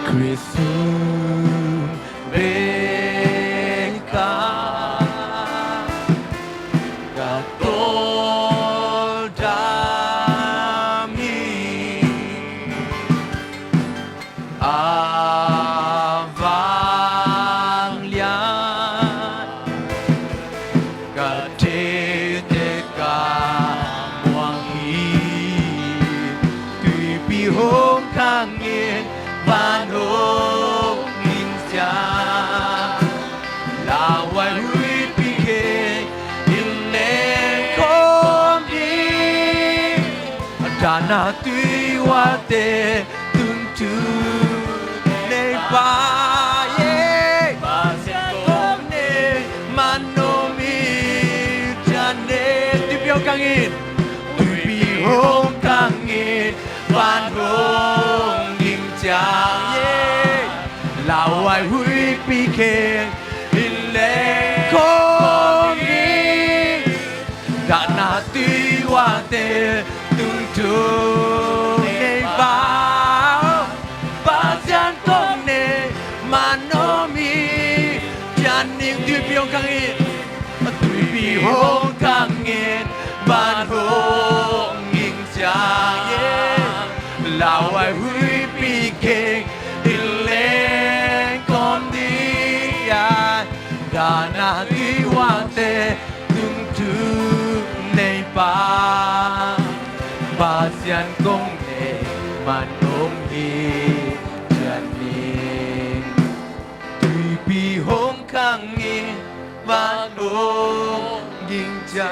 Kristus beka katol dami avang lian katete ka muangi tùy bi hôm khang nghiền van hôm nghìn xa là hoài huy bi kê in lên không đi đã na tuy hoa tê tương tư nơi ba ba sẽ không nên mà nô mi cha nên tuy biểu càng in tùy bi hôm càng in van hôm là hoài huy bi kê in lên không đi đã na tuy hoa tê tương thương nên bao ba gian công nề mà nó mi chan niềm tùy biểu càng in tùy bi hôm càng in van hôm nghìn cha là hoài huy bi kê in lên con đi đã na tuy hoa tê tương tư này ba gian công nề mà ôm hi chân niên tùy bi hôm khang nghiền và ôm nhìn cha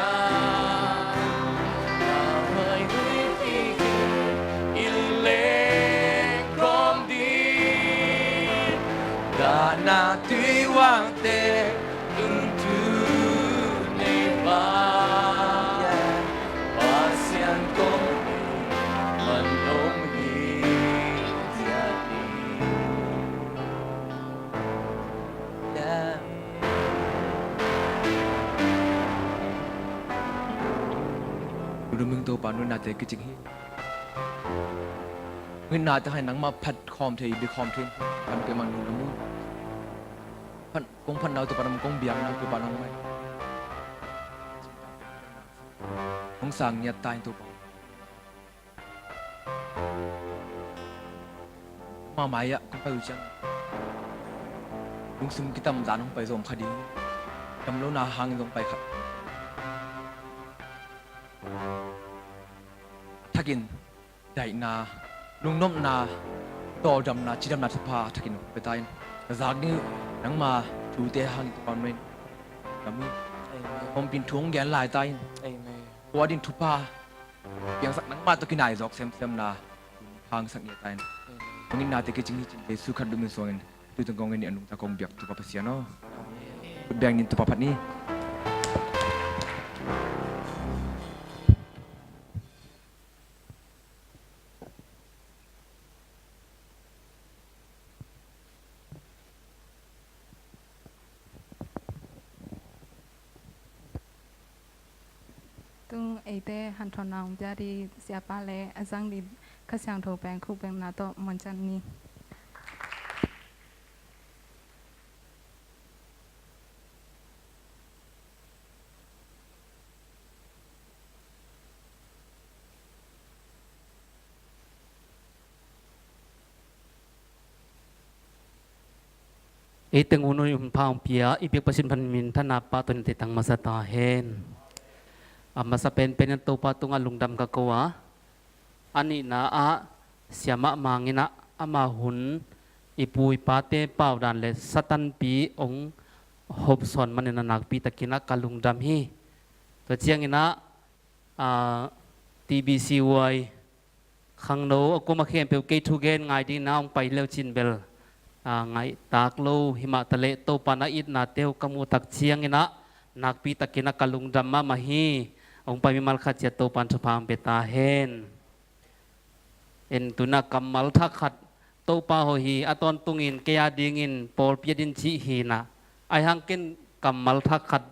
na tuy hoa tê tương tư này ba xian công mình ôm hi gia đìnhดูมึงตัวปานุนาเตกิจิงฮีเงินนาจะให้หนังมาพัดคอมเทยบิคอมเทนพันเกมันดูมุ้งพันกงพันดาวตัวปานกงเบียงนะตัวปานไม่ของสั่งเนี่ยตายตัวปมาหมายอะก็ไปอยู่จังลุงซึมกิตามด่านลงไปส่งคดีจำแล้วนาหางลงไปครับถ้ากินใหญ่นาลุงน้มนาต่อดำนาชีดำนาสภาถ้ากินไปตายจากนี้นังมาดูเตะหางตัวปานไม่ก็มีผมเป็นทวงแกนหลายตายตัวดินทุพาเพียงสักนังมาตะกินไหนจอกเซมนาหางสักเนี่ยตายตรงนี้นาเตกิจิงหิจินเดสุขัดดูมือส่วนดูตรงกองเงินอนุตะกองเบียกตัวปะเสียเนาะแบ่งนินตัวพัดนี้ตึงไอเต้หันทอนองจะดีเสียป้าเล่อาจังดีข้าเสียงโทรแปลงคู่แปลงนาโตมันจันนี้ตึงอุณหภูมิพาวเปียอีเปียกประสิทธิ์พันมินธนาปาตุนติตังมาสตาเฮนมาสเป็นตัวปาตุงอลุงดำกะกัวอันนี้นะเสียมะมังนะมาหุนอีปุยปาเตเป่าดันเลสตันปีองหบสอนมันในนักปีตะกินะกะลุงดำฮีตัวเจียงนะTBC-Y ขังโนกูมาเขียนเปลวเกทูเกนไงดีน้องไปเลี้ยวจินเบลไงตากโลหิมะทะเลโตปานาอิดนาเตียวกมูตักเชียงนะนักปีตะกินะกะลุงดำมาฮีองไปมิมัลขัดเจโตปันสภามเปตาเฮนเอ็นตุนักกัมมัลทักขัดโตปาโหฮีอตอนตุงินเกียดิงินปอลเปียดินชีฮีนะไอหังเกนกัมมัลทักขัด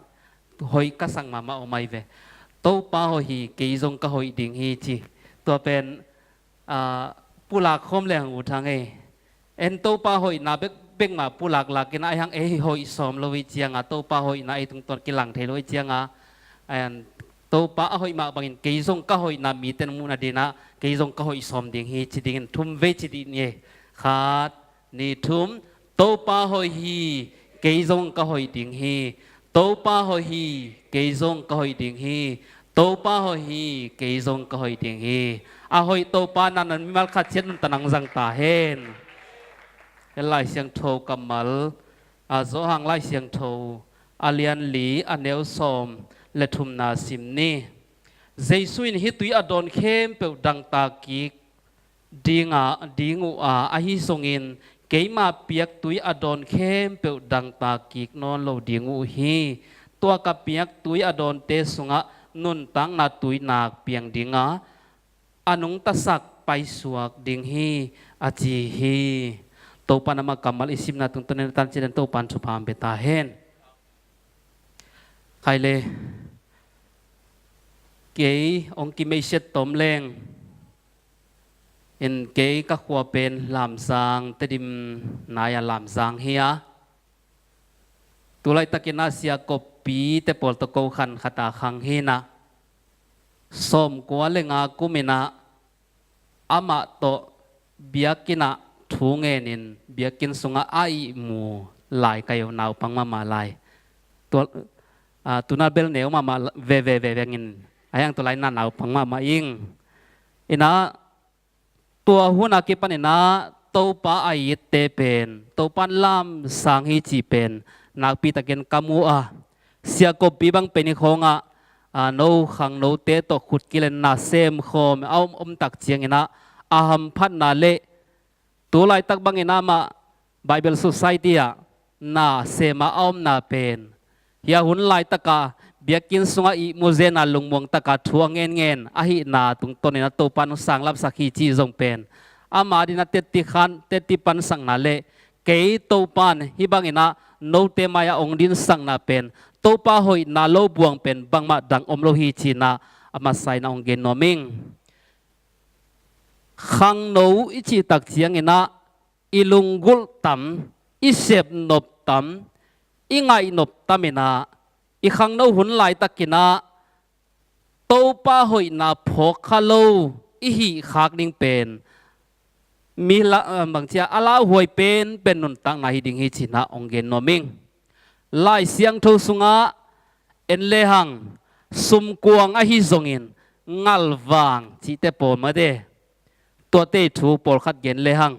หอยกษังมาเอาไม่เวโตปาโหฮีเกยจงกะหอยดิงฮีจีตัวเป็นปุลาคมแรงอุทังเอ เอ็นโตป้าหอยนาเบ่งมาผู้หลักกินไอ้หังหอยสอมโลวิเจียงโตป้าหอยนาไอ้ตรงต้นกิหลังเทโลวิเจียงไอ้โตป้าหอยมาบางอินเกยซงก็หอยนามีเต็นมูนาดีนะเกยซงก็หอยสอมดิ่งฮีจิดิ่งทุ่มเวจิดิ่งเนี่ยขาดนี่ทุ่มโตป้าหอยฮีเกยซงก็หอยดิ่งฮีโตป้าหอยฮีเกยซงก็หอยดิ่งฮีโตป้าหอยฮีเกยซงก็หอยดิ่งฮีหอยโตป้านั้นมีมัลขัดเช็ดมันตนังจังตาเห็นไล่เสียงโทกำมัลโซหังไล่เสียงโทเลียนหลีเนวสอมและทุมนาซิมนี่เจสุอินฮิตุยดอนเข้มเปิดดังตากิกดิงูฮิสงินเกยมาเปียกตุยดอนเข้มเปิดดังตากิกนอนโลดิงูฮีตัวกับเปียกตุยดอนเตสุงะนุนตังนาตุยนาเปียงดิงนุงตะสักไปสวกดิงฮีจีฮีโตปานามากัมมัลอิสิมนาตุงตนเนตันเจนโตปันสุภามเบตาเฮนใครเลยเกยองกิเมเชตตอมแรงเอ็นเกยก็ขวเป็นลำซางตดิมนายลำซางเฮียตัวไรตะกินาเสียกบปีแต่ปอลตะโกขันขตาขังเฮนะสมกว่าเลงากุมินะอามาโตเบียกินะทูเงินินเบียกินสุงไอมูลายกายนาวปังมาลายตัวนาเบลเนวมาเวงินไอ้ยังตัวลายนาวปังมาอิงอินะตัวหัวนักปันอินะตัวป้าไอเตเป็นตัวปันลำสังฮิจีเป็นนักปีตะเกนกามัวเสียกบปีบังเป็นอีกของโนขังโนเตตขุดกิเลนนาเซมโคมเอาตักเจียงอินะหัมพันนาเลตัวลายตักบังอินามา Bible Society นาเซมาอมนาเป็นยาหุ่นลายตะกาเบียกินสุงอีโมเซนาลุงมวงตะกาทัวเงินหินาตุงต้นนาโตปันสังลับสักขีจีจงเป็นมาดินาเตติขันเตติปันสังนาเลเกยโตปันฮิบังอินาโนเตมายาองดินสังนาเป็นโตปาหอยนาโลบวงเป็นบังมาดังอมโลหิจีนามาใส่นาองเกนโนมิงขังโนอิจิตักเจียงอินะอิลุงกุลตัมอิเสบนบตัมอิงไงนบตัมินะอิขังโนหุ่นลายตะกินะโตป้าหอยนาพกคาโลอิหิขากนิ่งเป็นมีละบางทีอาลาหวยเป็นนุนตังนาฮิดิงฮิจินะองเกนโนมิงลายเสียงทุสุงะเอ็นเลหังสุมกวงฮิซงอินงัลวางจิเตโปมาเดตัวเตถูปอลขัดเกนเลหัง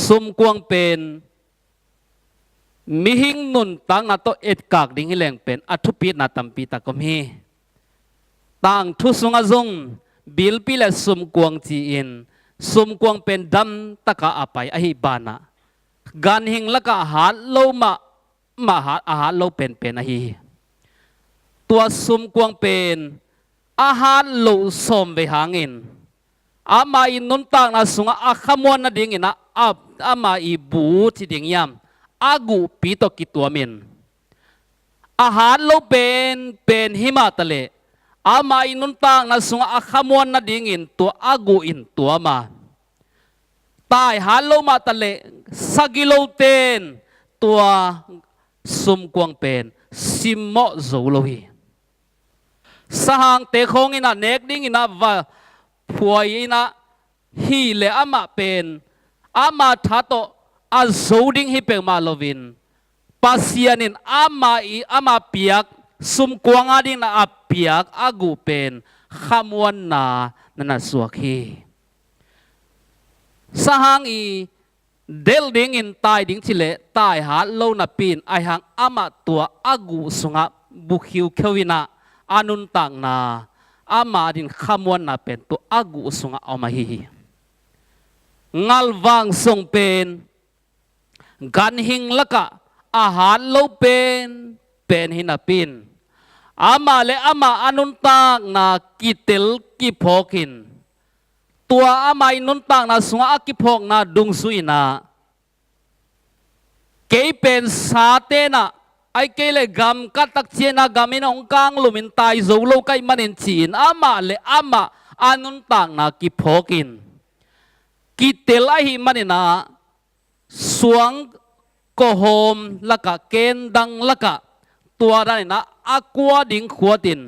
สุมกวงเป็นมิหิงนุนตังนาโตเอ็ดกากดิ่งฮิแรงเป็นอัทุปีนาตัมปีตะกมฮีต่างทุสุงะจงบิลปีและสุมกวงจีอินสุมกวงเป็นดำตะกะอภัยอหิบานะการหิงละกะหาโลมาหาอาหารโลเป็นอหิตัวสุมกวงเป็นอาหารโลสมไปหางินมาอินนุนตังนาสุงะขมวนนาดิ่งอินะมาอีบูที่ดิ่งยามอากูปีตกิตัวมินอาหารโลเป็นหิมาตะเลมาอินุนตังนาสุงะขมวนนาดิ่งอินตัวอากูอินตัวมาตายหาโลมาตะเลสกิโลเตนตัวสุมกวงเป็นซิมโมโซโลฮีสหางเตคงอินะเนกดิ่งอินะว่าพวยอินะฮีเลมาเป็นมาทัตโตโซดิ้งฮิเปมาโลวินปัสยานินมาเปียกสุมกวงดิ่งนาเปียกอากูเป็นขมวนนานันสวกฮีสหางเดลดิ้งอินตายดิ้งชิเลตายหาโลนาปีนไอหังมาตัวอากูสุงะบุคิวเควินาอานุนตังนามาดินขมวนนาเป็นตัวอากูสุงะเอามาฮีงัลวังส่งเป็นกันหิงละกะอาหารโลเป็นหินาปินมาเลมาอนุนตางนากิเตลกิพอกินตัวมาอินุนตางนาสุงะกิพอกนาดุงสุยนาเกยเป็นสาเตนะไอเกเลกำกัตักเจนะกามินองกังลุมินตายโซโลไกมันเนจีนมาเลมาอนุนตางนากิพอกิน กิเตลไอมันนี่นะสวงก็โฮมละกะเกณฑ์ดังละกะตัวนั่นนะอักวดิ่งขวดิน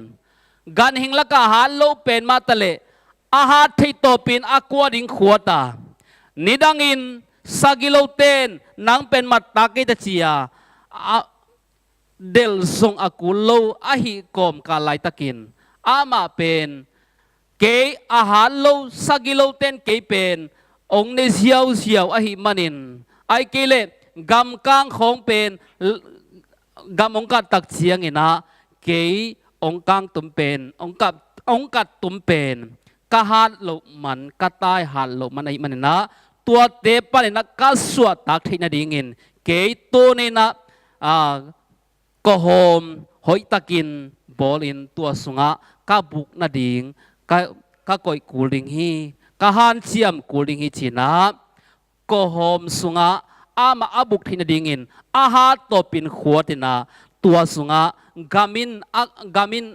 กันหิงละกะหาโลเป็นมาตะเลอาหารที่โตปินอักวดิ่งขวตานิดังอินสกิโลเตนนังเป็นมาตากิตเชียเดลซงอากุโลอาหิกอมกาไลตะกินอามาเป็นเกอาหารโลสกิโลเตนเกเป็นองค์ในเสียวอาหิมันินไอเกเลกำกางของเป็นกำองกัดตักเชียงอินะเกองกางตุมเป็นองกัดตุมเป็นกะหาโลมันกะตายหาโลมันไอมันนะตัวเตปะนี่นะกะสวดตักที่นาดิ่งอินเกตัวนี่นะก็โฮมหอยตะกินบอลินตัวสุงะกะบุกนาดิ่งกะก่อยกูลิงฮีกะหันเชียมกูลิงฮีชินะก็โฮมสุงะอามาอบุกที่นาดิ่งอินอาหารตัวปินขวดนะตัวสุงะกามิน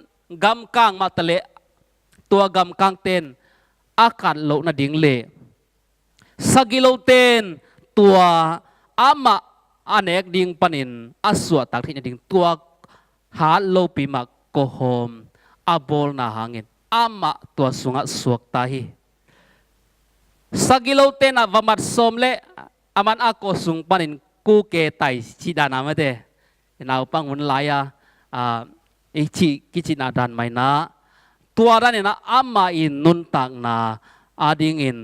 กำกางมาตะเลตัวกำกางเต้นอากาศโลนาดิ่งเล่สกิโลเตนตัวอามาอันเอกดิ่งปนินอสวดตักที่นาดิ่งตัวหาโลปิมักโกโฮมอาโบลนาหางเงินอามาตัวสุงะสวกตาฮีสกิโลเตนอวมัดสมเลอามันอาโกสุงปนินกูเกไตชิดานามาเดนาปังหุนลายอิชิกิจินาดันไม่นะตัวนั้นเนี่ยนะอามาอินนุนตักนาอาดิงอิน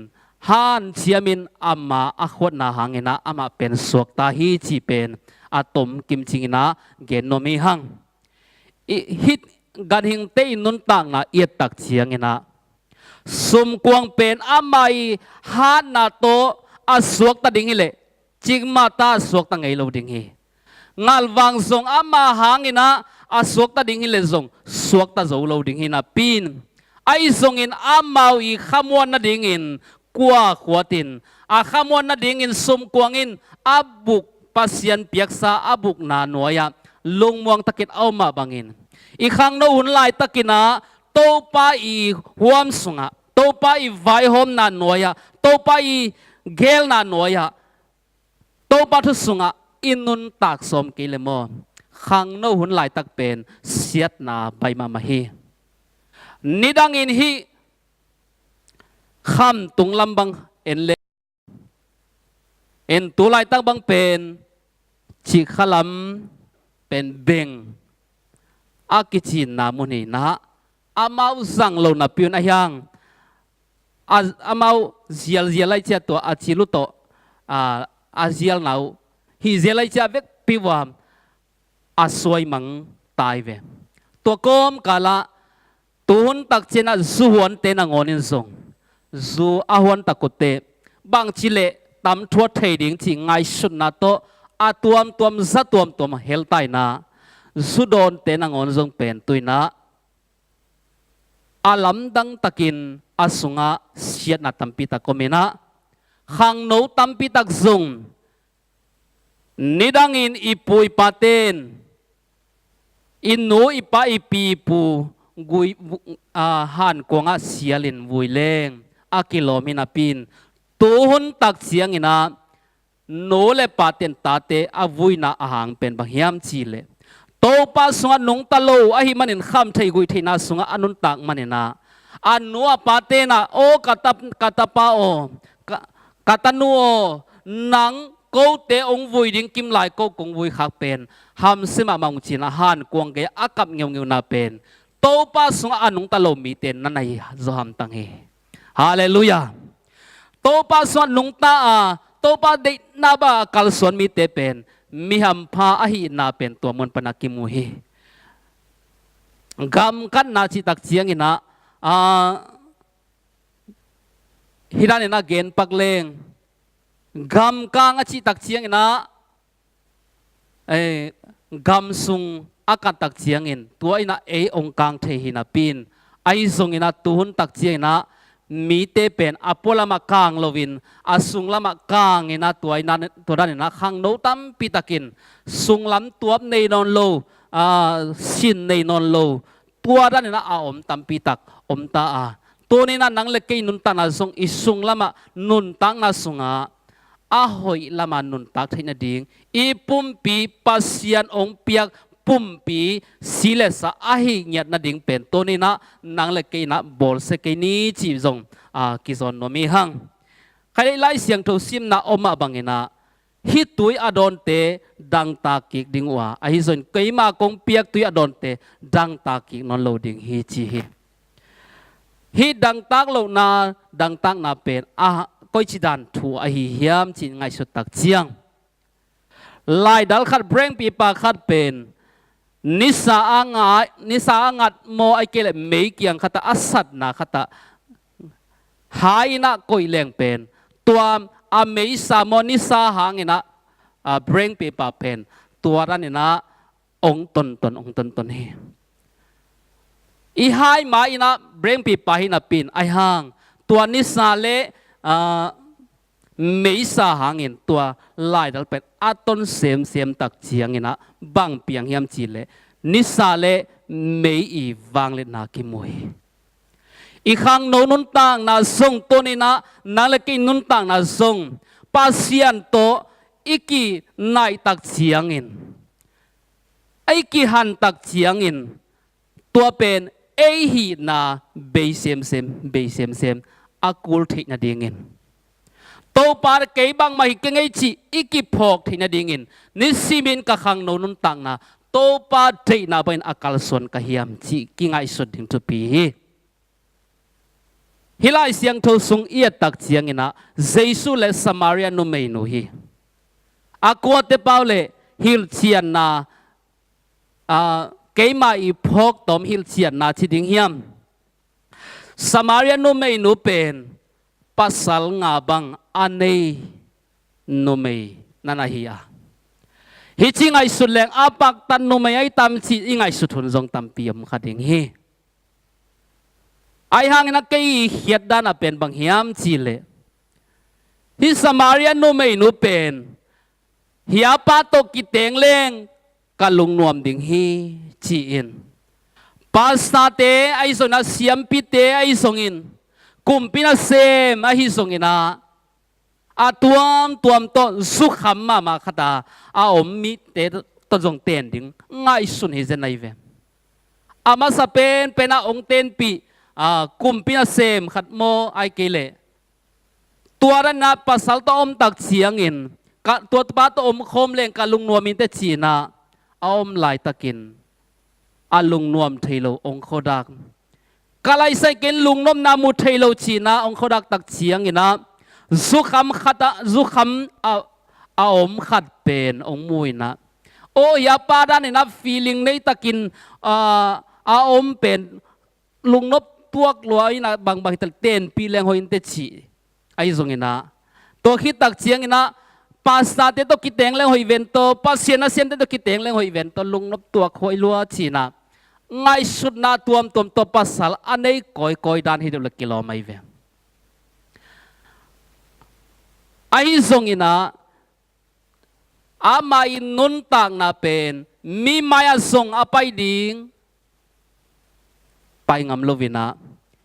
ฮันเชียมินอามาอาขวดนาหางเงินนะอามาเป็นสวกตาฮีจีเป็นอาตมกิมจิงนะเกนโนมีหังฮิตกันหิงเตอินุนตักนาเอียตักเชียงเงินนะสมกวงเป็นอามาอิฮันนาโตอาสวกตาดิ่งฮิเลจิงมาตาสวกตาไงโลดิ่งฮีงัลวังซงอามาหางอินะอาสวกตาดิ่งฮิเลซงสวกตาโจโลดิ่งฮินะปีนไอซงอินอามาอีขมวนนาดิ่งอินกัวขวตินอาขมวนนาดิ่งอินสมกวงอินอาบุกปัสยันเปียกซาอาบุกนาหน่วยลงมวงตะกิดเอามาบังอินอีขังโนหุ่นลายตะกินะโตปาอีหวมสุงะโตปาอีไวหอมนาหน่วยโตปาอีเกลนาหน่วยโตปาทุสุงะอินุนตักสมกิเลมอขังโนหุ่นลายตักเป็นเสียดนาใบมามาฮีนิดังอินฮีคำตุงลำบังเอ็นเลเอ็นตัวลายตักบังเป็นชิขลัมเป็นเบงอากิจินนามุนีนะอามาสังโลนาปิวนายังอามาเจียลไลเจตัวอาชิลุโตอาเจียลนาวฮิเจลไลเจเวกปิวามอาสวยมังตายเวตัวกอมกาละตุนตักเจนะจูฮวนเตนังอนินซงจูอาฮวนตักกุเตบางชิเลตำทัวเทดิงที่ไงสุดนาโตอาตัวมซะตัวมเฮลไตนาจูโดนเตนังอนินซงเป็นตุยนะอาลัมดังตะกินอาสุงะเสียดนาตัมปิตะโกเมนะขังโนตัมปิตะซงนิดังอินอีปุยปาเตนอินโนอีปาอีปีปูกุยหันกวงอาเสียลินวุยเลงอากิโลมินาปินตัวหุนตักเสียงอินะโนเลปาเตนตาเตอาวุยนาอาหางเป็นบางยามชีเลโตปาสุงะนงตะโลอาหิมันินข้ามไทยกุยเทนาสุงะอนุนตักมันินาอันนัวปาเตนะโอกาตาปาโอกาตานัวนังกูเตองวุยดิ้งกิมไหลกูกงวุยขักเป็นหำสิมามังจีนะหันกวงเกะอากับเงียวนาเป็นโตปาสุงะอนุงตะโลมีเตนนั่นไงจอมตังเฮฮาเลลูยาโตปาสุงะนุงตาโตปาเดนาบากัลสวนมีเตเป็นมิฮัมพาอหินาเป็นตัวมันปนักิมุฮีกำกันนาจิตักเชียงอินะฮิดานินะเกนปักเลงกำกางจิตักเชียงอินะกำซุงอาการตักเชียงอินตัวอินะองกางเทหินาปินไอซุงอินะตุนตักเชียงอินะมีเตเป็นอโปลามากางโลวินอาสุงลามากางอินะตัวอินะตัวนั้นอินะขังโนตัมปิตะกินสุงลำตัวในนอนโลสินในนอนโลตัวนั้นอินะอาอมตัมปิตักอมตา ตัวนี้นั่งเล็กกินุนตังนาส่งอิสุงละมานุนตังนาส่งอาหอยละมานุนตักที่นาดิ่งอีปุ่มปีปัสยันองเปียกปุ่มปีสิเลสอาหิเงียดนาดิ่งเป็นตัวนี้นะนั่งเล็กกินะบอลเสกินี้จีจงกิจอนนมีหังใครไล่เสียงทุสิมนะอมาบังเงินะฮิตุยอดอนเตดังตากิกดิ่งว่าไอฮิส่วนเกยมากงเปียกตุยอดอนเตดังตากิกนอนโลดิ่งฮิจีฮิดังตักโลนาดังตักนาเป็นก้อยจิดันถูอหิเฮียมจิงไงสุดตักเจียงลายดัลขัดเบรงปีปาขัดเป็นนิสางัดโมไอเกลเมย์เกียงขัดอัสัดนาขัดหายนะก้อยแรงเป็นตัวเมย์สามนิสาหางนะเบรงปีปาเป็นตัวนั้นนะองตนเฮอีหายมาอินะเบรงปีปาหินะปินไอหางตัวนิสาเลไม่สาหางินตัวลายดัลเป็นอัตนเสียมตักเชียงนะบังเปียงยามจีเลนิสาเลไม่อีวังเลนากิมวยอีข้างโนุนต่างนาส่งตัวนี้นะนั่นเลยกินุนต่างนาส่งปัสยันโตอีกีนายตักเชียงอินไอกีหันตักเชียงอินตัวเป็นเอหีนาเบยเซมอากูลที่นาดิ่งอินโตปาร์เกย์บางมาฮิกเงยจีอีกิพอกที่นาดิ่งอินนิสิมินกะขังโนนุนตังนาโตปาร์เทนาเป็นอากาลส่วนกะเฮียมจีกิงไอสุดถึงทุปีฮิลายเสียงทูสุงเอียตักเจียงอินะเจสุเลสมารียนุเมนุฮีอากัวเตปาวเลฮิลเชียนนาเกย์มาอีพอกตอมฮิลเชียนนาที่ดิ่งเฮียมสมารียนุเมนุเป็นpasal ngabang anei numei nana hiya hichi ngai suleng apak tan numei ai tam chi ingai suthun jong tam piam khading hi ai hang na kei hiat dana pen bang hiam chi le hi samaria numei nu pen hiya pa to ki teng leng kalung nuam ding hi chi in pasta te ai sona siam pi te ai songin kumpina sem ahi songina tuam to sukham ma khata om mi te to jong ten ding ngai sun hi zen ai ve ama sa pen pena ong ten pi kumpina sem khat mo ai kele tuara na pasal to om tak chiang in ka tuat pa to om khom leng ka lung nuam in te china om lai takin alung nuam thailo ong khodak kalai sai ken lung nom na mu thailo china ong khodak tak chiang ina zukham a om khat pen ong muina o ya pa dan ina feeling nei takin a om pen lung nop tuak loi na bang tel ten pi leng hoin te chi ai zong ina to khi tak chiang ina pasta te to kiteng leng hoi vento pasien te to kiteng leng hoi vento lung nop tuak hoi lua china ngay sud na tuam to pasal anei koi dan hidul kilo mai ve ai zong ina ama in nun tang na pen mi maya zong apai ding pai ngam lovina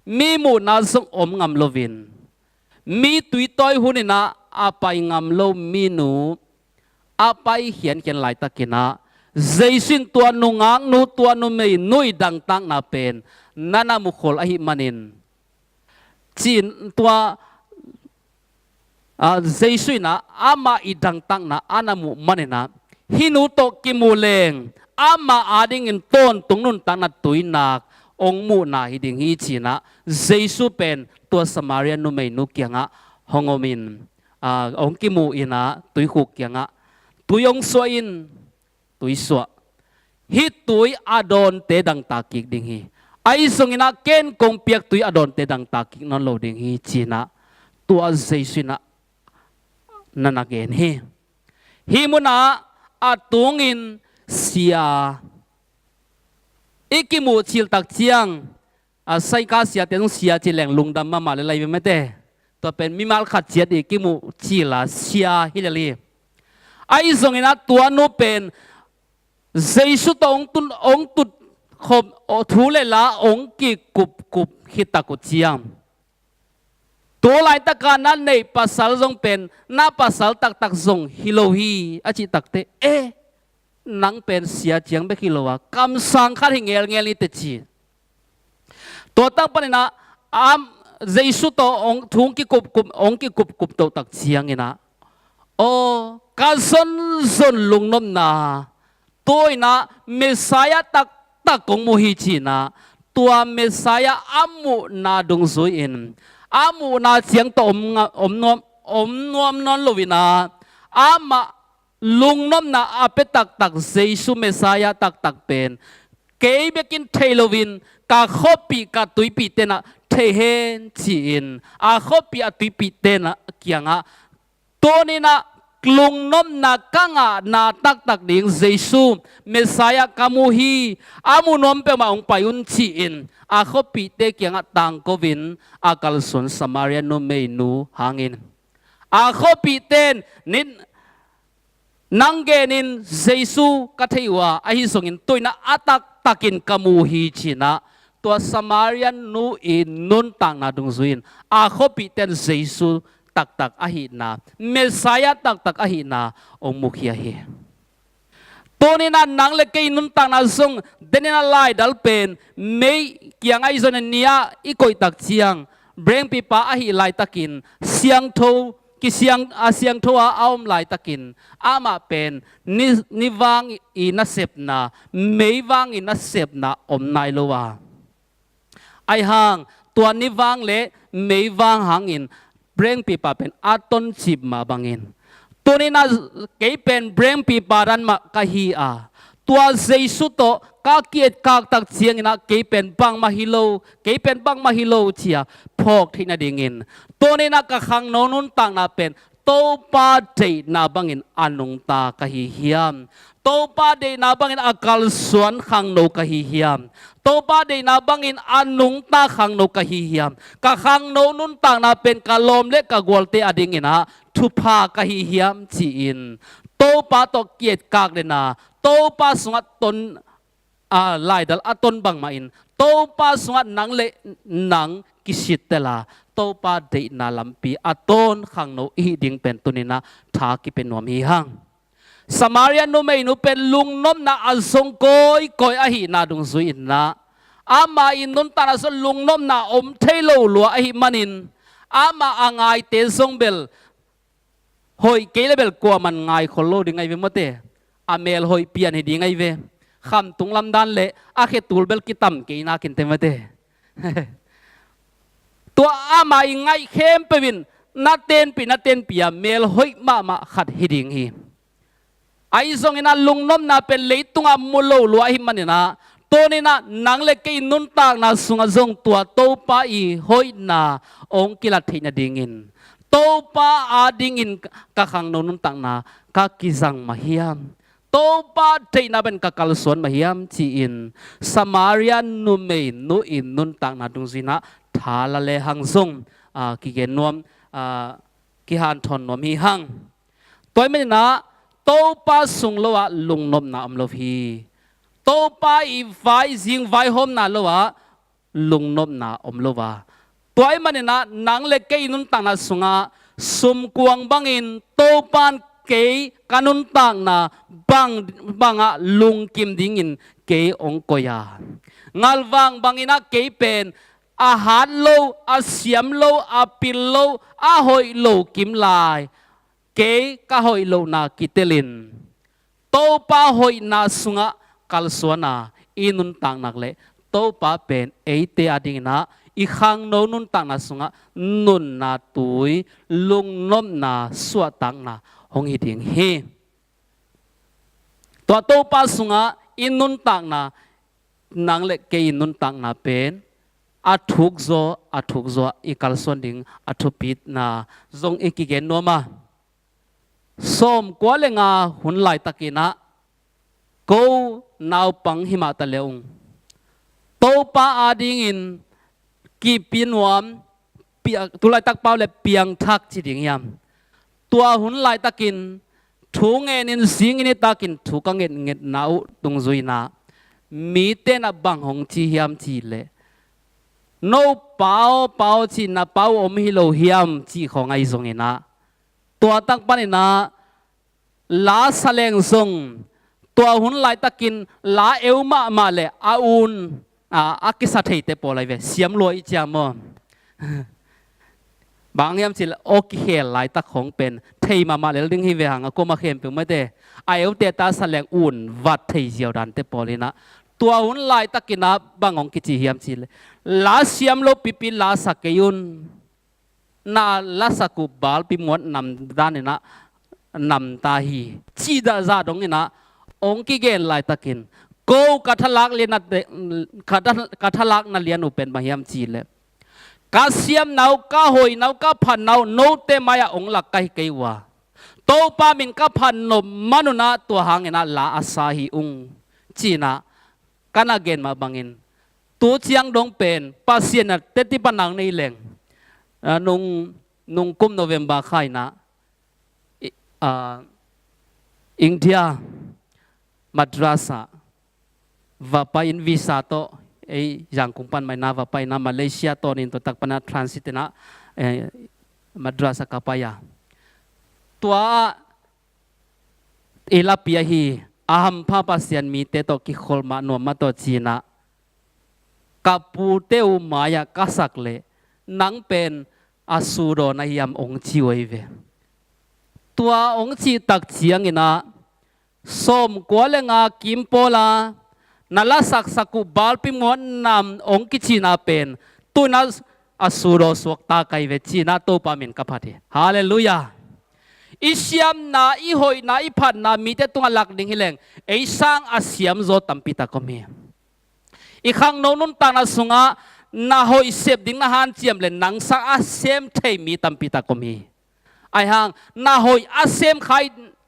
mi mu na zong om ngam lovin mi tui toy hunina apai ngam lo mi nu apai hian ken lai takina Zaisin tua nungang nu tua nu mei nui dang tang na pen nana mukhol ahi manin chin tua zaisin na ama idang tang na anamu manina hinu to kimuleng ama ading in ton tung nun tang na tuinak ong mu na hiding hi china zaisu pen tua samaria nu mei nu kyanga hongomin ong kimu ina tui khuk kyanga tuyong soin tui swa hi tui adon te dang takik ding hi ai songina ken kong piak tui adon te dang takik non lo ding hi china tua zaisina nana gen hi muna atungin sia ikimu chil tak chiang sai ka sia te nong sia chi leng lungdam ma le lai me te to pen mi mal khat chiat ikimu chila sia hilali ai songina tua no pen Zaisu to ong tut khom thu le la ong ki kup hitakut chiang ตัวลายตะการนั้นในภาษาทรงเป็นหน้าภาษาตักทรงฮิโลฮีอาจิตักเตนังเป็นเสียเจียงไปฮิโลวะคำสั่งขัดหิเงลนี่เตจีตัวตั้งปนินะเจสุโตองทุงกิกุบตัวตักเจียงนะโอ้การสนลุงนมนาตัวนะเมสายาตักกงมุฮิจีนะตัวเมสายาอามุนาดงซุยนอามุนาเจียงตอมนวมนอนลวินาอามาลุงนมนาอาเปตักเจสุเมสายาตักเป็นเกย์เบกินเทลวินกาขบีกาตุยปีเตนะเทเฮนจีนอาขบีอาตุยปีเตนะเกียงะตัวนี้นะลุงนมนากังะนาตักดิ่งเจสุเมสายากามูฮีอามุนอมเปมาองไปอุนจีนอาขบีเตเกียงะตังโกวินอากาลสุนสมาเรียนโนเมนูหางินอาขบีเตนนินนังเกนินเจสุกัทยวาอหิสงินตัวนะอาตักินกามูฮีจีนะตัวสมาเรียนนูอินนุนตังนาดุงซุยนอาขบีเตนเจสุตักอหินาเมสายาตักอหินาองมุขยาเฮตัวนี้นะนังเล็กนุนตังนาซงเดนินาไลดัลเป็นไม่เกียงไอโซนเนียอีกอยตักเชียงเบรงปีปาอหิไลตักินเสียงโทกิเสียงโทเอาไลตักินอามาเป็นนิวังอินัสเซปนาไม่วังอินัสเซปนาอมไนโลวาไอหางตัวนิวังเละไม่วังหางอินเบรงปีปาเป็นอาตนจิบมาบังอินตัวนี้นะเกี่ยเป็นเบรงปีปารันมากะฮีอาตัวเจสุโตกาเกียรกากตักเชียงนะเกี่ยเป็นบังมาฮิโลเกี่ยเป็นบังมาฮิโลเชียพอกที่นาดิ่งอินตัวนี้นะกะขังโนนุนตังนาเป็นโตปาเดนาบังอินอานุงตากะฮีเฮียมโตปาเดนาบังอินอากาลสวนขังโนกะฮีเฮียมโตปาเดนาบังอินอานุงตาขังโนกะฮีเฮียมกะขังโนนุนตังนาเป็นกะลมเล็กกะกวลเตอดิ่งอินะทุพากะฮีเฮียมจีอินโตปาตกเกียรกากเดนาโตปาสงัดตนไล่ดัลอตนบังมาอินโตปาสงัดนังเละนังกิสิตเตลาโตปาเดนาลัมปีอตนขังโนอีดิ่งเป็นตุนินะทากิเป็นนวมฮีหังสมาเรียนโนเมนุเป็นลุงนมนาอัลซงโกยอหินาดุงซุยนนะอามาอินนุนตานาสลุงนมนาอมเทโลลัวอหิมันินอามาอ่างไอเตซงเบลหอยเกลเบลกว่ามันไงคนโลดิงไงเวมเตอเมลหอยเปียนให้ดิงไงเวคำตุงลำดันเละอาเคตูลเบลกิตัมเกนากินเตมเตตัวอามาอิงไงเข้มไปวินนาเตนปียเมลหอยมาขัดให้ดิงฮีไอซงอินาลุงนมนาเป็นเลยตุงอามุโลลัวหิมันนะตัวนี้นะนังเล็กอินุนตากนาสุงซงตัวโตปาอีหอยนาองกิลัดที่นาดิ่งอินโตปาอาดิ่งอินกะขังนุนตากนากะกิซังมาเฮียมโตปาเทนาเป็นกะกัลสวนมาเฮียมจีอินสมาเรียนนุเมนุอินนุนตากนาดุงซินะทาละเลหังซงกิเกนวมกิฮันทอนนวมฮีหังตัวไม่นะโตปาสุงโลวะลุงนมนาอมโลพีโตปาอีไฟจิงไฟโฮมนาโลวะลุงนมนาอมโลวะตัวไอ้มันนะนังเล็กเกยนุนตังนาสุงะสุมกวงบังอินโตปานเกยกันุนตังนาบังะลุงกิมดิงอินเกยองโกยางัลวังบังอินะเกยเป็นอาหารโลอาเสียมโลอาปิลโลอาหอยโลกิมลายเกกะหอยโลนากิเตลินโตปาหอยนาสุงะกัลสวนาอินุนตังนักเลโตปาเป็นเอเตอดิงนาอีขังโนนุนตังนาสุงะนุนนาตุยลุงนมนาสวตังนาหงหิดิงเฮตัวโตปาสุงะอินุนตังนานังเลเกอินุนตังนาเป็นอาทุกโซอีกัลสวนดิงอาทุปิดนาจงอีกิเกนโนมาส้มกว่าเลงาหุ่นไหลตะกินะกูนาวปังหิมาตะเลงโตปาอาดิงอินกีปีนวมตุไลตักเปาเลเปียงทักจิดิงยามตัวหุ่นไหลตะกินถูงเงินสิงอินตะกินถูกเงินนาวตุงซุยนามีเตนะบังหงจียามจีเล โนเป่าเป่าจีน่ะเป่าอมฮิโลเฮียมจีของไอซงเองนะตัวตั้งปันนะลาสเลงซงตัวหุ่นไหลตะกินลาเอวมาเลยอาอุนอากิสัตย์เตปอลายเวเสียมลอยจามบางยามจิลโอกิเฮลไหลตะของเป็นเทมาเลยดึงให้เวหังก็มาเข็มเป็นไม่ได้ไอเอวเตตาสเลงอุ่นวัดเทเจียวดันเตปอเลยนะตัวหุ่นไหลตะกินนะบางองกิจิเฮียมจิลลาเสียมโลปิลาสักยุนนาลาสักุบาลปิมวดนำด้านนี่นะนำตาฮีชีดาซาดงนี่นะองกิเกนไหลตะกินกูกัทลักเลียนกัทลักนั่นเลียนอุเป็นมาเฮียมจีเลยกาเสียมนาวกาหอยนาวกาพันนาวโนเตมายาองลักไกไกวะโตปามินกาพันนมมนุนาตัวหางเงินลาอาซาฮีองจีนะกันอาเกนมาบังอินตัวเชียงดงเป็นภาษาเนี่ยเตติปันังในแหล่งนงกุมโนเวมบาร์ใครนะอินเดียมัดรัสว่าไปอินวีซ่าโตไอ้ยังคุมปันไม่นาว่าไปนามาเลเซียโตนินตัวตักปนาทรานสิตนะมัดรัสกับไปยาตัวเอลาปียฮีอาหัมพาปัสยันมีเตโตกิขลมาโนมาโตจีนะกับปูเตอุมายากาสักเลนังเป็นอาสูโรนายามองจีไว้เวตัวองจีตักเจียงอินะส้มกัวเลงากิมโปลานาลาสักสักุบาลปิมวนนำองกิจีนาเป็นตุนัสอาสูโรสวกตาไกเวจีนาโตปามินกับพัดฮาเลลูยาอิเซียมนาอิหอยนาอิพัดนามีแต่ตัวหลักดิ่งหิเลงไอสังอาเซียมโจตัมปิตาก็มีอีกครั้งโน้นตานาสุงานาหอยเสพดิ่งนาฮันเจียมเลนังสังอาเซียมเทมีตัมปิตาก็มีไอหังนาหอยอาเซียมใคร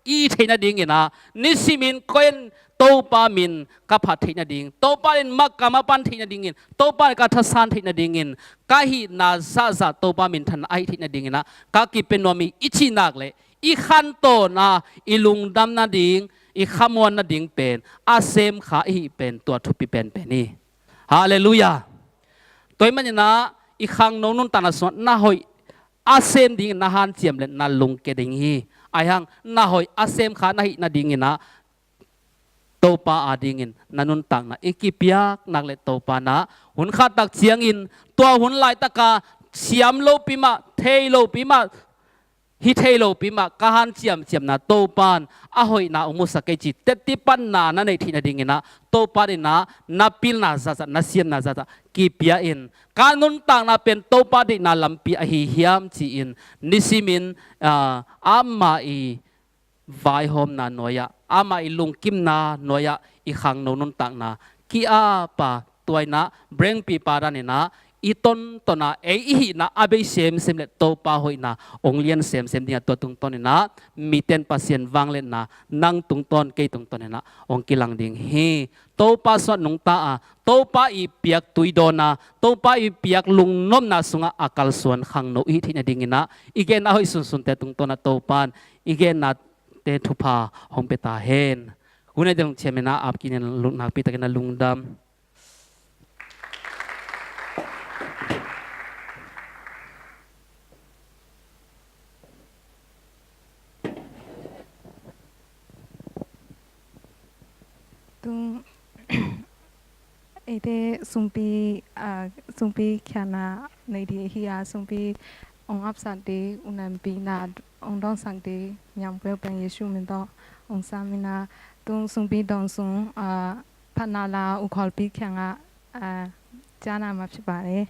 อีเทนดิ่งนะนิสิมินเคนโตปามินกับพัดเทนดิ่งโตปาลินมักกามาปันเทนดิ่งโตปาลินกับทัศน์เทนดิ่งกาหินาซาซาโตปามินทันไอเทนดิ่งนะกากิเป็นนวมีอิชินักเลยอีขันโตนะอีลุงดำนาดิ่งอีขมวนนาดิ่งเป็นอาเซมขาอีเป็นตัวทุปิเป็นนี่ฮาเลลูยาตัวมันนะอีขังโน้นตานาสวนนาหอยอาเซมดิ่งนาฮันเจียมเลนาลุงเกดิ่งฮีไอหังนาหอยอาเซมขานาหินาดิ่งนะโตปาอาดิ่งนันุนตังนะอีกิพิยากนักเลโตปานะหุ่นขาตักเชียงอินตัวหุ่นลายตะกาเสียมโลปิมาเทโลปิมาฮิเทโลปิมากะฮันเจียมนาโตปานอาหอยนาอมุสกจิตเตติปันนานั่นในที่นาดิ่งนะโตปานนานาปิลนาซาซานาเซียนนาซาซากีเปียอินการนุนต่างนาเป็นโตปานนาลัมปีอหิฮิยามจีอินนิสิมินอามาอีไวโฮมนาโนยาอามาอีลุงกิมนาโนยาอีขังโนนุนต่างนากีอาปาตัวนะเบรงปีปารานินะอีต้นต้นนะเออีนะอาเบยเซมเลตโตปาหอยนะองเลียนเซมเนี่ยตัวตุงต้นนะมีเต็นปัสยันวางเล่นนะนั่งตุงต้นเกยตุงต้นนะองกิลังดิ่งเฮโตปาสวดนงตาโตปาอีเปียกตุยโดนะโตปาอีเปียกลุงนมนะสุงอากาลส่วนขังโนอีที่เนี่ยดิ่งนะอีเกนะหอยสุนแต่ตุงต้นนะโตปานอีเกนะเตทุพาหงเปตาเฮนคุณเนี่ยต้องเชื่อมนะอับกินลุงนักพิตากินลุงดำเอเดสุงปีแค่นาในดีเฮียสุงปีองอับสักดีอุนันปีนาองดองสักดียังเปลเป็นเยซูมินโตองสามินาตุงสุงปีดองสุงพันนาลาอุคอลปีแข่งจานามาพิบาเลย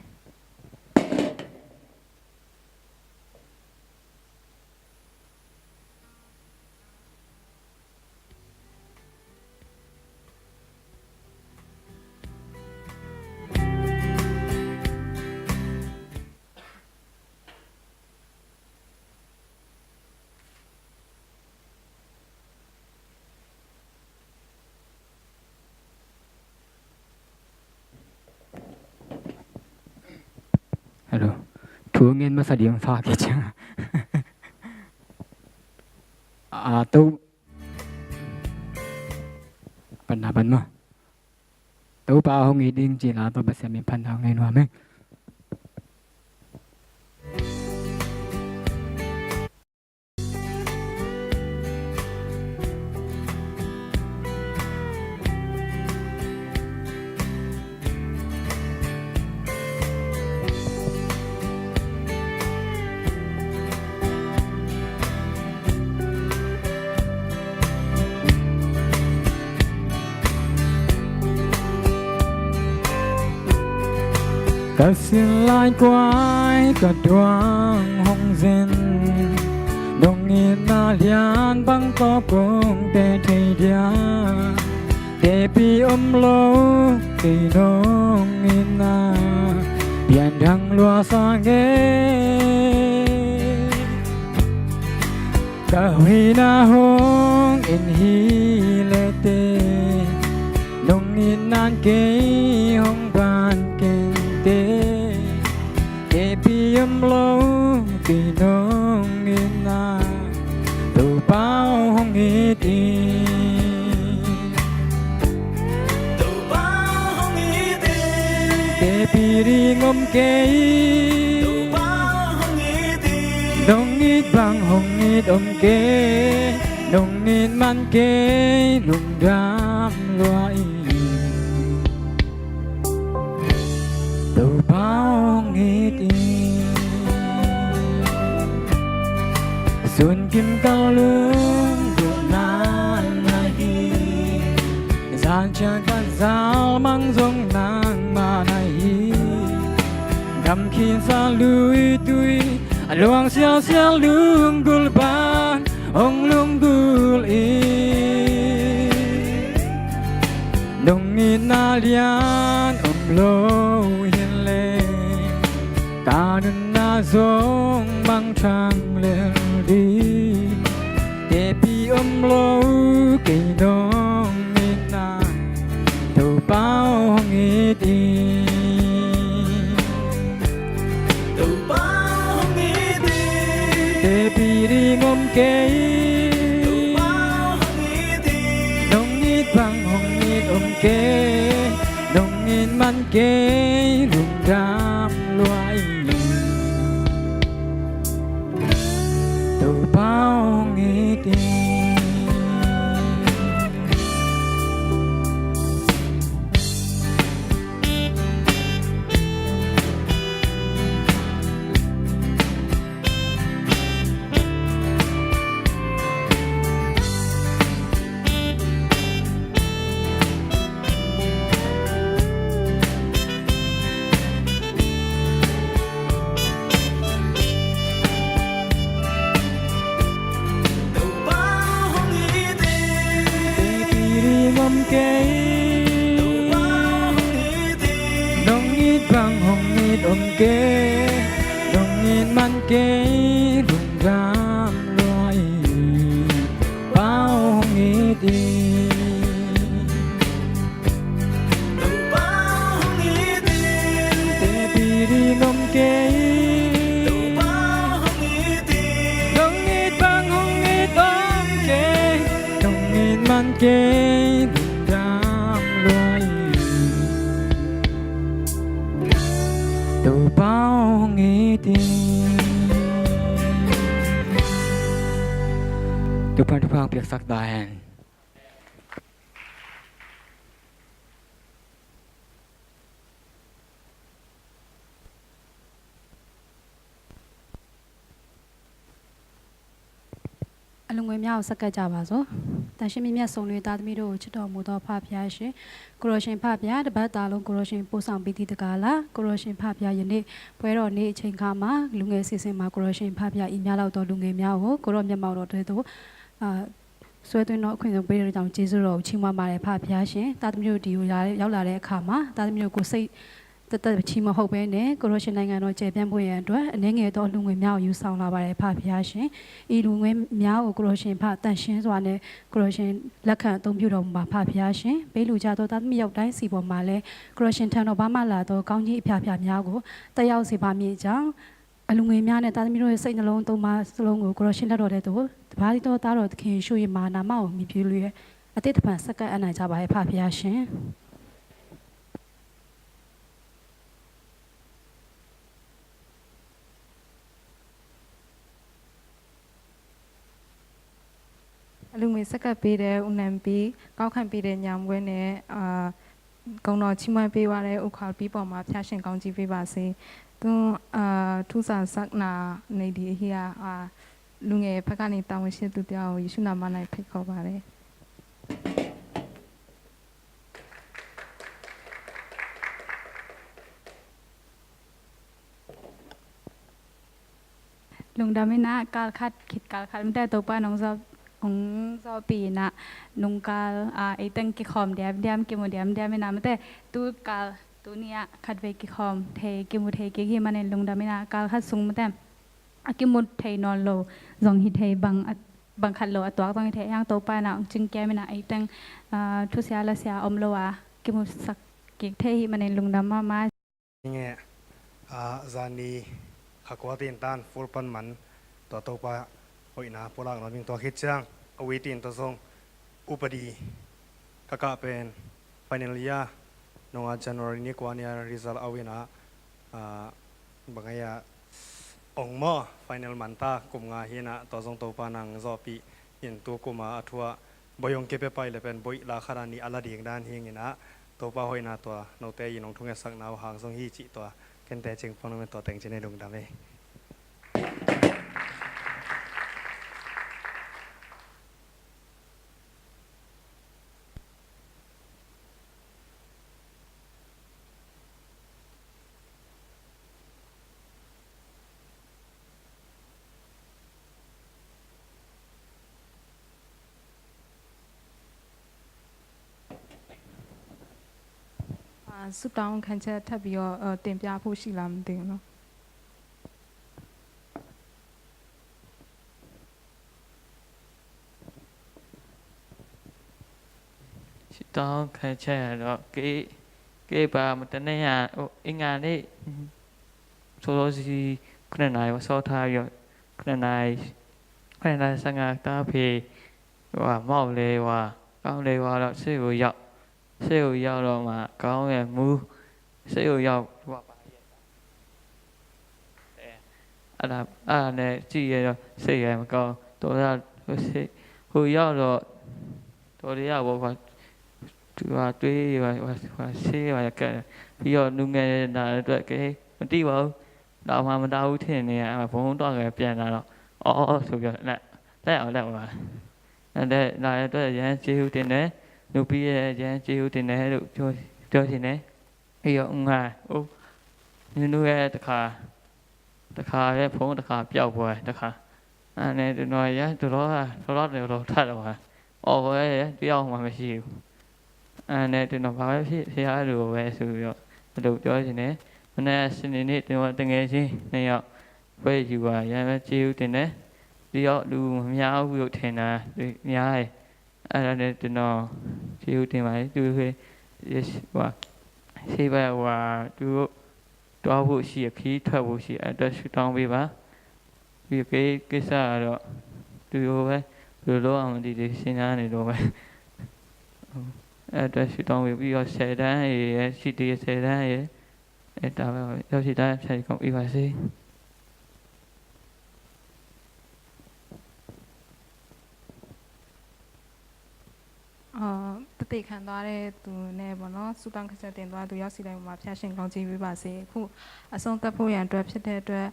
ฮัลโหลทัวเงินมาสะเดียงฟ้ากี่จังตู้ปัญหาปัญมาตู้ปลาห้องนี้ดิ้งจีลาตัวภาษามีพันทางไงนัวไหม Cả xin lại quái cả đoan hồng dân đồng nghiên na lian băng to cùng tê thầy dia tê pi lâu tê nông nghiên na biển đăng loa sang ghê cả huy na hong in hi lê tê đồng nghiên nan kê hong ban kinh tế tê pi lâu tê nông nghiên na tu bao hong nghi tê pi đi ngom kê đông ít bang hong ít kê đông ít man kê lùng đam loài tu bao nghi xuân kim cao lương ruộng nan này gian cha căn giáo mang dòng nàng mà này cầm khi xa lùi tui luang xiao xiao lương gul ban ông lương gul đồng nghi na lian ông lô hiền lệ cả đơn na giống mang trăng lên đi để pi lô kỳ đông nghi na tu bao nghi đi đi ngom kê đông ít bang hong ít kê đông ít man kê lùng đam loài tu bao nghi đi đông ít bang hong ít kê đông ít man kê lùng đam loài bao hong ít đi tê pi đi ngom kê đông ít bang hong ít kê đông ít man kê tu bao nghi tin tu phang việc sắc đàn Alung ngồi nhau sắc cái chả bao giờ, ta xem mình sống người ta thì mình chỉ đó một đó pháp giá sẽ, corruption pháp giá, để bắt ta luôn corruption bổ sung bị thiệt cả là, corruption pháp giá như này, bây giờ này trên khám mà, lung người xem mà corruption pháp giá in nhau là đó lung người nhau, corruption màu đó thôi,所以對我可能俾你講接住落，千萬買嚟拍片先，但係咪要有來嚟看嘛？但係咪要個細，但千萬後邊呢，個羅先嚟講我這邊不一樣，你嘅到龍尾苗要上來買嚟拍片先，而龍尾苗個羅先拍，但先話呢個羅先လက်看都標到唔拍片先，俾路家到但咪有單時報買咧，個羅先聽到把馬來到講起拍片苗個，但有時把面講。龍尾苗呢，但係咪攞細腦都買龍個羅先得落嚟到。ဘာလို့တော့တာတော့ခင်ရှူရမာနာမောက်မြပြလွေအတိတ်တပံစကအနိုင်ကြပါရဲ့ဖဖျားရှင်အလူငွေစကပေးတဲ့ဦးနံပြီးကောက်ခံပေးတဲ့ညောင်ပွဲနဲ့ကုံတော်ချီးမွမ်းပေးပါတဲ့ဥခါပြီးပေါ်မှာဖျားရှင်ကောင်းကြီးပေးပါစေသူထူးဆန်းစက်နာနေဒီဟီယာလူငယ်ဖက်ကနေတာဝန်ရှိသူတရားကိုယေရှုနာမ၌ဖိတ်ခေါ်ပါတယ် งดามินะกาลคัดขิดกาลคัดไม่ได้ตัวป้าน้องซอปีนะนุงกาลไอตั้งกิคอมเดียมกิโมเดียมไม่นาไม่ได้ตัวกาลตัวเนี้ยคัดเวกิคอมเทกิโมเทกิมันในลุงดามินะกาลคัดสูงไม่ได้กิโมเทนอนโลจงฮิเทบังคัดโลตัวต้องฮิเทยังตัวป้านะจึงแกไม่นาไอตั้งทุเสียละเสียอมโลอะกิโมสักกิเทมันในลุงดามาเนี่ยจานีขักว่าตีนตันฟูลปันมันตัวปะหอยนาพลังเรามีตัวคิดจังเอาไว้ตีนตัวทรงอุปดีก็เป็นไฟนอลยาโนอาจันวารีนี้กว่านี้ริซัลเอาไว้นะบางอย่างองมอไฟนอลมันตากลุ่มงาเฮนะตัวทรงตัวปานังจอปีเห็นตัวกุมาทัวบอยงเก็บไปเลยเป็นบอยราคานี้อะไรดีอย่างด้านเฮงนะตัวปะหอยนาตัวโนเตยนองทุ่งสักนาวหางทรงฮีจิตัวกันแต่จึงฟังเป็นตัวแต่งจะในดวงดาวเลยสุดท้ายคันจะทับยอเต็มยาผู้ชิลามเต็มเนาะต้องใครแช่แล้วกี่ปามันจะเนี่ยอีงานนี้โซโลซีคนไหนว่าโซทายอยู่คนไหนสังกัดตาพีว่าเมาเลยว่าก้าวเลยว่าเราเสียเรามาก้าวเนี่ยมือเสียว่าอะไรเนี่ยจีเราเสียมันก็ตัวเราเสียหัวยเราตัวเดียวว่าว่าด้วยว่าเสียว่าแกพี่ยอนุ่งเงินได้ด้วยแกมันตีว่าเรามามันดาวที่เนี่ยมาผมต้องแกเปลี่ยนแล้วอ๋อสุดยอดแหละได้เอาแล้วว่าได้ได้ด้วยยังจิ๋วตินเนี่ยลูกพี่ยังจิ๋วตินเนี่ยลูกช่วยตินเนี่ยพี่ยองาโอ้นู่นตะขาเนี่ยผมตะขาเปี่ยวไปตะขาอันนี้ตัวน้อยยังตัวรอดเดี๋ยวเราทัดเอาว่าอ๋อเว้ยเปี่ยวมาไม่ชิวอันนี้ตัวน้อยพี่หาดูเว้ยสุดยอดดูช่วยตินเนี่ยมันเนี่ยสิ่งนี้ตัวตั้งเงี้ยสิเนี่ยไปอยู่ว่ายังจิ๋วตินเนี่ยဒီရောက်လူမများဘူးလို့ထင်တာများတယ်အဲ့ဒါနဲ့ကျွန်တော်ကျေးဇူးတင်ပါတယ်သူဟိုဆေးဘက်ဟိုသူတွားဖို့ရှိရခီးထွက်ဖို့ရှိအဲ့အတွက်ရှူတောင်းပေးပါပြီးကိစ္စကတော့သူဟိုပဲဘယ်လိုအောင်ဒီစဉ်းစားနေတော့ပဲအဲ့အတွက်ရှူတောင်းပေးပြီးတော့10တန်းရရှိသေး10တန်းရအဲ့ဒါပဲရောက်ရှိတိုင်းဖြတ်ကုန်ပြီးပါစေတတိခံသွားတဲ့သူနဲ့ပေါ့နော်စူတောင်းခချက်တင်သွားသူရောက်စီတိုင်းမှာဖျားရှင်ကောင်းချီးပေးပါစေအခုအဆုံးသတ်ဖို့ရန်အတွက်ဖြစ်တဲ့အတွက်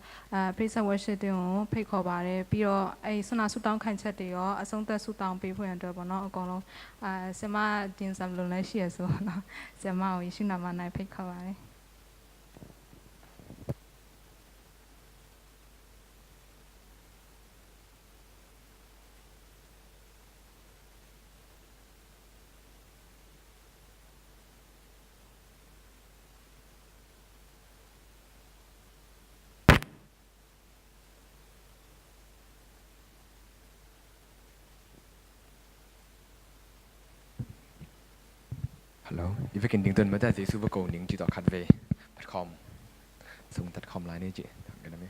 ပရိသတ်ဝက်ရှစ်တင်ကိုဖိတ်ခေါ်ပါတယ်ပြီးတော့အဲ့ဆွနာစူတောင်းခံချက်တွေရောအဆုံးသတ်စူတောင်းပေးဖို့ရန်အတွက်ပေါ့နော်အကုန်လုံးဆမတင်စံလုံးလည်းရှိရဆိုတော့နော်ဆမကိုယေရှုနာမ၌ဖိတ်ခေါ်ပါတယ်Hello, if you can think then, but that's super cool. Ning chỉ đọc chatway.com, dùng .com lại này chị, cái đó mấy.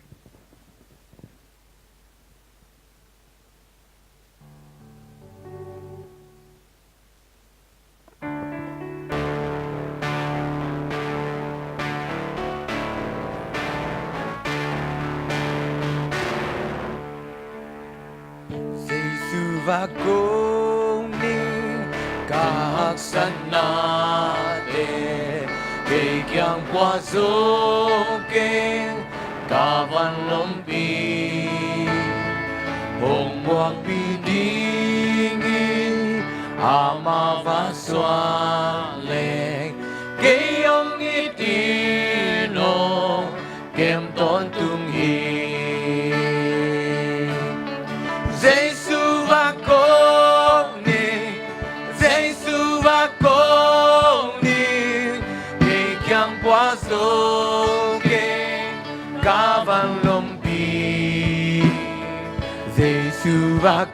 Giêsu và cô ni các sanh na de cây kiang qua gió keng cả văn lom pi hồng hoa pi dingi ama va xoa leng cây ông ít เกมตอนตุ้งฮี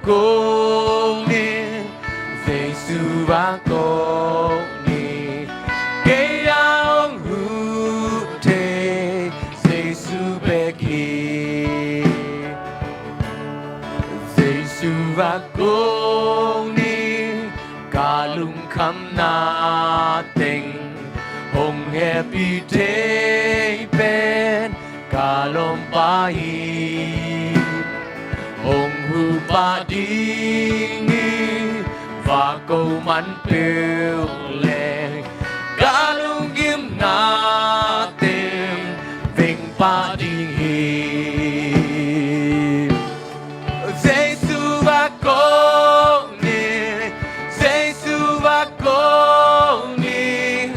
cô ni Giêsu và cô ni cái ông hữu thế Giêsu bé kia Giêsu và cô ni cả lung khăm na tình hồng happy day bên cả lom ba hi hồng hu ba đi và câu mắn phiêu lệ cả lung kiếm na tìm vinh ba đi Giêsu và cô ni Giêsu và cô ni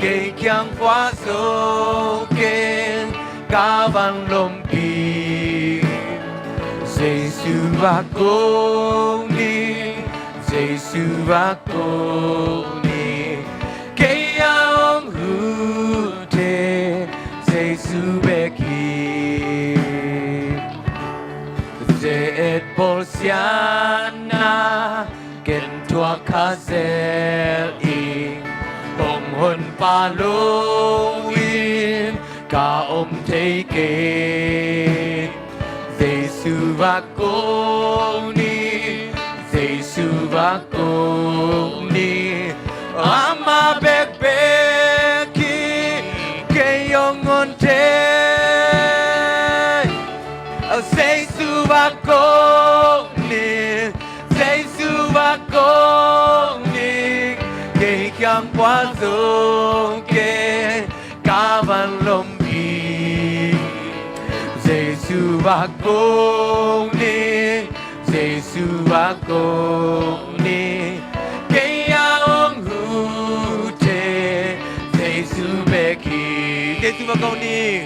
cây kyang qua số kê cả văn lom pi Giêsu và cô ni Giêsu và cô ni cây ông hữu thế Giêsu bé kia Zet Bolsiana Ken tua kazel in Hồng hồn pa lowin Cả ông thấy kê Giêsu và cô ni Giêsu và cô ni Ama bek beki Cây ông ngon thế Giêsu và cô ni Giêsu và cô ni cây kyang qua dô kê cả văn lom pi Giêsu và cô ni Giêsu và cô ni cây ông hữu thế Giêsu bé kia Giêsu và cô ni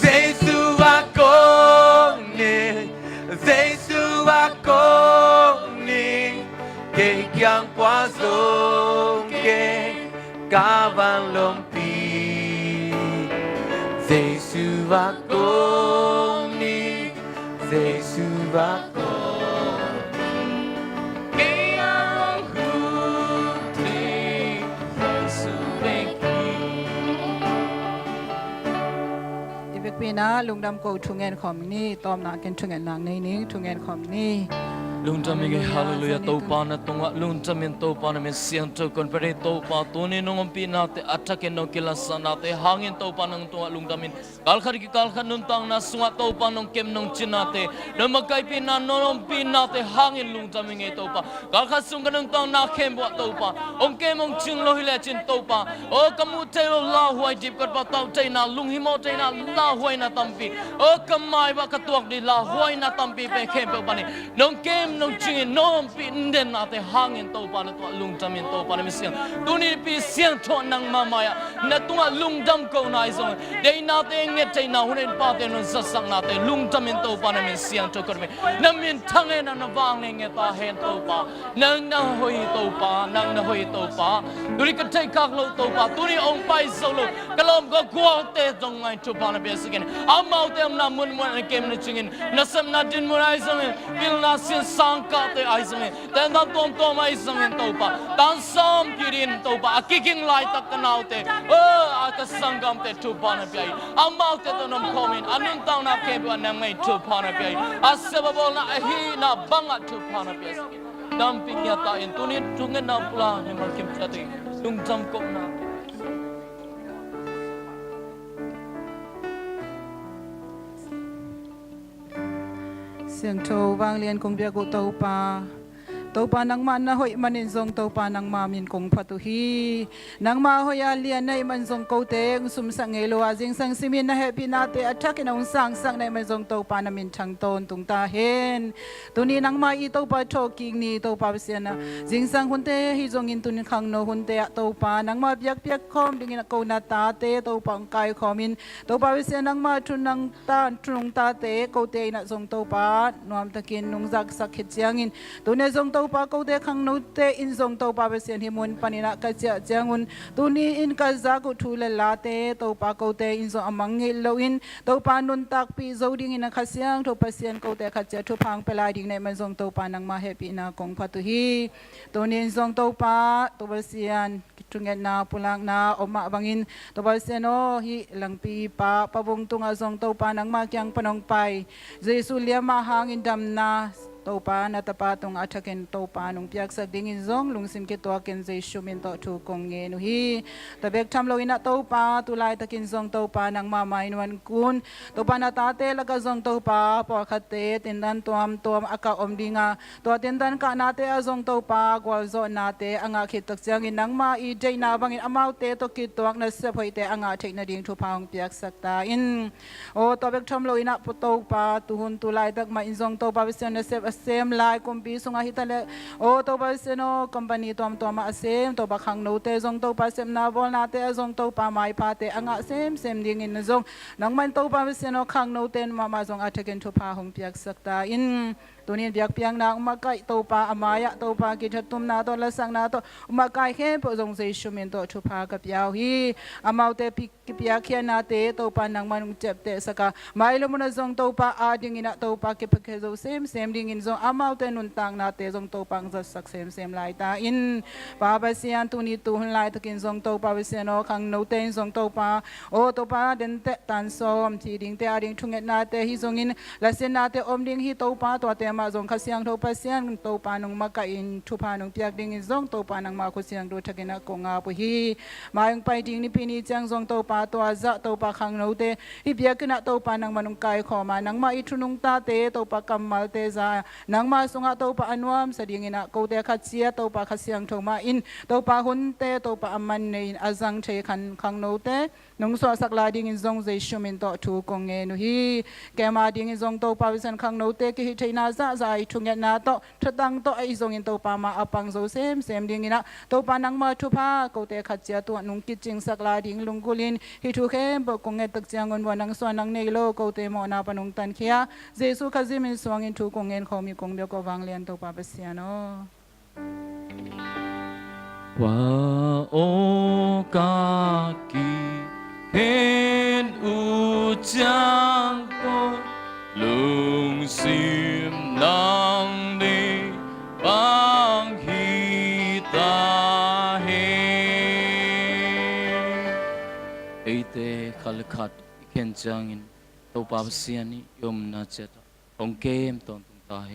Giêsu và cô ni Giêsu và cô ni cây kyang qua dô kê cả văn lom pi Giêsu và cô ni Giêsu và cô cây ông hữu thế Giêsu bé kia Ibig pina lungdam ko tungen khom ni tom na ken tungen nang nei ni tungen khom ni lung ta mi hallelujah to pa na tonga lung ta min to pa na min siang to kon pare to pa to ni nong pi na te attack no kila sana te hangin to pa nang tonga lung ta min kal khan nun tang na sunga to pa nong kem nong china te no makai pi na nong pi na te hangin lung ta mi nge to pa kal khan sung kan tang na khem bo to pa ong kem ong ching lo hile chin to pa o kamu te la huai dip kat pa tau te na lung hi mo te na la huai na tampi o kamai ba ka tuak di la huai na tampi pe khem pe pa ni nong kem nong chingin nong pin den na te hangin to pa na to lung tamin to pa na siang tu ni pi siang tho nang mamaya na tunga lung dam ko na izong dei na te nge te na hunen pa te non sasang na te lung tamin to pa na min siang to kor me na min thange na wang ne nge ta hen to pa nang na hoi to pa nang na hoi to pa tu ni ka te kak lo to pa tu ni ong pai so lo kalom ko kwa te dong ngai to pa na be sigen amau te na mun mun kem na chingin na sam na din mun ai zong bil na sin sangka te ai zong ten na tom tom ai zong to pa tan sam kirin to pa akiking lai tak kanau te a ka sangam te to pa na pai amau te to nom komin anun tang na ke ba na ngai to pa na pai asebabol na hi na banga to pa na pai damping ya ta in tunin tungen na pula ni malkim chati tung jam ko na siang tho wang lian kong bia ko to pa nang man na hoi manin zong to pa nang ma min kong phatu hi nang ma hoya lian nei man zong ko te sum sang elo a jing sang simin na happy na te attack in ong sang nei man zong to pa na min thang ton tung ta hen tuni nang ma i to pa talking ni to pa siana jing sang hun te hi zong in tun khang no hun te to pa nang ma piak piak khom ding in ko na ta te to pa kai khomin to pa siana nang ma thun nang ta trung ta te ko te na zong to pa nom takin nung zak sak khit chiang in tune zong to ปากูเตขังโนเตอินทรงตัวปาเปเสียนหิมุนปานินะกัจเจเจียงุนตุนีอินกัจจากุทูเลลาเตตัวปากูเตอินทรงอมังเงลอินตัวปานุนตักปีโจดิงอินขัดเสียงตัวเปเสียนกูเตขัดเจทุพังเปลายดิงในมันทรงตัวปานังมาเฮปีนากงพัตุฮีตัวนี้ทรงตัวปาตัวเปเสียนจุงเงินนาปุลังนาอมาบังอินตัวเปเสียนโอฮิลังปีปาปะวงตุงอาทรงตัวปานังมาเกียงปนองไปเจสุเลียมาหางอินดำนาตัวปานาตปาตรงอาชเกนตัวปานุงเปียกสักดิ่งอินซงลุงซิมเกตัวเกนเจชูมินโตทูกงเงนุฮีตะเบกทำโลอินะตัวปาตุลายตะกินซงตัวปานังมาไมนวันกุนตัวปานาตาเตละก็ซงตัวปาปอคัตเตตินดันตัวอากาอมดิงาตัวตินดันกะนาเตอซงตัวปากวลโซนาเตอ่างาคิดตักเจียงอินนังมาอีเจนาบังอินอมาวเตตัวคิดตัวนัสเซพอยเตอ่างาเทคนาดิงทุพางเปียกสักตาอินโอตัวเบกทำโลอินะปุตัวปาตุหุนตุลายตักมาอินซงตัวปาวิเศษนัสเซฟเซมลายกุมปีสุงอาฮิตาเลโอตัวบาเซโนคอมพานีตัวมาเซมตัวบักขังโนเตจงตัวบาเซมนาบอลนาเตจงตัวปาไม้พาเตอ่างเซมดิ่งอินจงนังมันตัวบาเซโนขังโนเตนมาจงอาเทกินทุพาหงเปียกสักตาอินตัวนี้เบียกเปียงนางมาไกตัวปาอมายะตัวปากิจตุมนาตัวละสังนาตัวมาไกเข้มปจงเซชุมินตัวทุพากับยาวฮีอามาวเตปิกเปียกเขียนาเตตัวปานังมันเจ็บเตสกาไม่ลมุนจงตัวปาอาดิ่งอินะตัวปาเก็บเกจเซมดิ่งอินจงอามาวเตนุนตังนาเตจงตัวปังจัดสักเซมลายตาอินปาเบเซียนตัวนี้ตัวหันลายตะกินจงตัวปาเบเซียนอขังโนเตนจงตัวปาโอตัวปาเดินเตตันซอมทีดิ่งเตอาดิ่งทุงเงนาเตฮิจงอินละเซนาเตอมดิ่งฮิตัวปาตัวเตมาจงขเสียงตัวปาเซียนตัวปานุงมากอินทุพานุงเปียกดิ่งอินจงตัวปานังมาคุเสียงดูทักินะกงอาปุฮีมายังไปดิ่งนี่ปีนี้จังจงตัวปาตัวจะตัวปาขังโนเตฮิเปียกนะตัวปานังมานุงกายขอมานังมาอิทุนุงตาเตตัวปากำมัลเตจานังมาสงะตัวปาอันวามสดิ่งอินะกูเตขัดเสียตัวปาขัดเสียงโทมาอินตัวปาหุนเตตัวปาอมันในอาจังเชขันขังโนเตนุงสวสักลาดิ่งอินจงเจชุมินโตทูกงเงนุฮีแกมาดิ่งอินจงตัวปาวิสันขังโนเตกิฮิเทนาซาใจทุงเงนาโตทตังโตไอจงอินตัวปามาอปังโจเซมดิ่งอินะตัวปานังมาทุพากูเตขัดเสียตัวนุงกิจิงสักลาดิ่งลุงกุลินฮิทุเข้มปกงเงตักเจียงวนวันนังสวนนังเนโลกูเตมอนาปนุงตันเขียเจสุขจิมินสวงอินทูกงเงนเขามีกงเดียวก็วังเลียนตัวปาเปเสียโนว่าโอกากีเห็นอุจังก็ลุงซิมนังดีบางฮีตาเฮไอเตขลขัดเข็นจังอินตัวปาเสียนี่ยมนาเจตองเกมตอนตุงตาเฮ